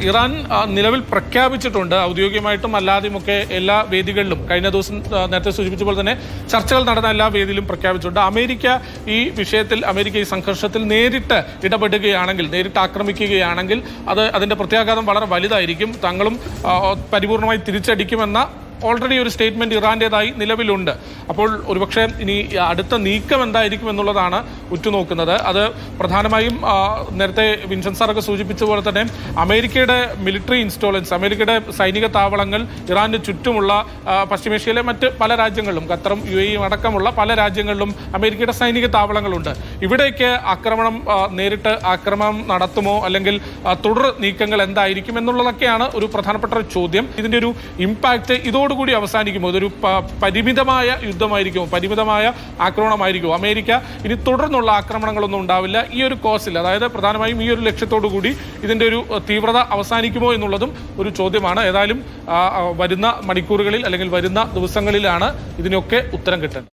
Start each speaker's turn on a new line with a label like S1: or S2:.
S1: Iran നിലവിൽ പ്രഖ്യാപിച്ചിട്ടുണ്ട് ഔദ്യോഗികമായിട്ടും അല്ലാതെയുമൊക്കെ എല്ലാ വേദികളിലും കഴിഞ്ഞ ദിവസം നേരത്തെ സൂചിപ്പിച്ച പോലെ തന്നെ ചർച്ചകൾ നടന്ന എല്ലാ വേദിയിലും പ്രഖ്യാപിച്ചിട്ടുണ്ട്. അമേരിക്ക ഈ വിഷയത്തിൽ ഈ സംഘർഷത്തിൽ നേരിട്ട് ഇടപെടുകയാണെങ്കിൽ, നേരിട്ട് ആക്രമിക്കുകയാണെങ്കിൽ അതിന്റെ പ്രത്യാഘാതം വളരെ വലുതായിരിക്കും. തങ്ങളും പരിപൂർണമായി തിരിച്ചടിക്കുമെന്ന ഓൾറെഡി ഒരു സ്റ്റേറ്റ്മെന്റ് ഇറാന്റേതായി നിലവിലുണ്ട്. അപ്പോൾ ഒരുപക്ഷെ ഇനി അടുത്ത നീക്കം എന്തായിരിക്കും എന്നുള്ളതാണ് ഉറ്റുനോക്കുന്നത്. അത് പ്രധാനമായും നേരത്തെ വിൻസെന്റ് സാറൊക്കെ സൂചിപ്പിച്ച പോലെ തന്നെ അമേരിക്കയുടെ മിലിറ്ററി ഇൻസ്റ്റോളൻസ്, അമേരിക്കയുടെ സൈനിക താവളങ്ങൾ ഇറാന് ചുറ്റുമുള്ള പശ്ചിമേഷ്യയിലെ മറ്റ് പല രാജ്യങ്ങളിലും, ഖത്തറും UAE അടക്കമുള്ള പല രാജ്യങ്ങളിലും അമേരിക്കയുടെ സൈനിക താവളങ്ങളുണ്ട്. ഇവിടേക്ക് നേരിട്ട് ആക്രമണം നടത്തുമോ അല്ലെങ്കിൽ തുടർ നീക്കങ്ങൾ എന്തായിരിക്കും എന്നുള്ളതൊക്കെയാണ് ഒരു പ്രധാനപ്പെട്ട ചോദ്യം. ഇതിന്റെ ഒരു ഇമ്പാക്ട് ഇതോടുകൂടി അവസാനിക്കുമോ? ഇതൊരു പരിമിതമായ യുദ്ധമായിരിക്കുമോ, പരിമിതമായ ആക്രമണമായിരിക്കുമോ? അമേരിക്ക ഇനി തുടർന്നുള്ള ആക്രമണങ്ങളൊന്നും ഉണ്ടാവില്ല ഈ ഒരു കോസിൽ, അതായത് പ്രധാനമായും ഈ ഒരു ലക്ഷ്യത്തോടു കൂടി ഇതിന്റെ ഒരു തീവ്രത അവസാനിക്കുമോ എന്നുള്ളതും ഒരു ചോദ്യമാണ്. ഏതായാലും വരുന്ന മണിക്കൂറുകളിൽ അല്ലെങ്കിൽ വരുന്ന ദിവസങ്ങളിലാണ് ഇതിനൊക്കെ ഉത്തരം കിട്ടുന്നത്.